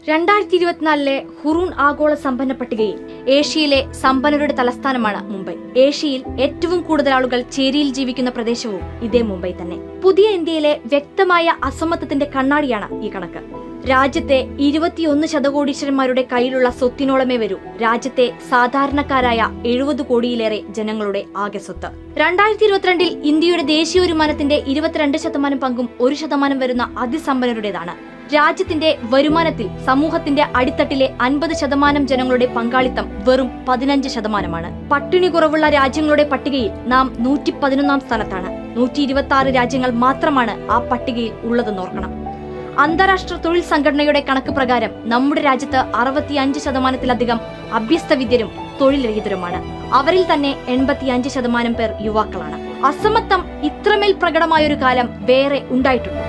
2024 Hurun ആഗോള സമ്പന്ന പട്ടികയിൽ ഏഷ്യയിലെ സമ്പന്നരുടെ തലസ്ഥാനമാണ് മുംബൈ. ഏഷ്യയിൽ ഏറ്റവും കൂടുതൽ ആളുകൾ ചേരിയിൽ ജീവിക്കുന്ന പ്രദേശവും ഇതേ മുംബൈ തന്നെ. പുതിയ ഇന്ത്യയിലെ വ്യക്തമായ അസമത്വത്തിന്റെ കണ്ണാടിയാണ് ഈ കണക്ക്. രാജ്യത്തെ 21 ശതകോടീശ്വരന്മാരുടെ കയ്യിലുള്ള സ്വത്തിനോളമേ വരൂ രാജ്യത്തെ സാധാരണക്കാരായ 70 കോടിയിലേറെ ജനങ്ങളുടെ ആകെ സ്വത്ത്. 2022 ഇന്ത്യയുടെ ദേശീയ വരുമാനത്തിന്റെ 22% പങ്കും 1% വരുന്ന അതിസമ്പന്നരുടേതാണ്. രാജ്യത്തിന്റെ വരുമാനത്തിൽ സമൂഹത്തിന്റെ അടിത്തട്ടിലെ 50% ജനങ്ങളുടെ പങ്കാളിത്തം വെറും 15%. പട്ടിണി കുറവുള്ള രാജ്യങ്ങളുടെ പട്ടികയിൽ നാം 111 സ്ഥാനത്താണ്. 126 രാജ്യങ്ങൾ മാത്രമാണ് ആ പട്ടികയിൽ ഉള്ളതെന്ന് ഓർക്കണം. അന്താരാഷ്ട്ര തൊഴിൽ സംഘടനയുടെ കണക്ക് പ്രകാരം നമ്മുടെ രാജ്യത്ത് 65%-ലധികം അഭ്യസ്തവിദ്യരും തൊഴിൽ രഹിതരുമാണ്. അവരിൽ തന്നെ 85% പേർ യുവാക്കളാണ്. അസമത്വം ഇത്രമേൽ പ്രകടമായൊരു കാലം വേറെ ഉണ്ടായിട്ടുണ്ട്.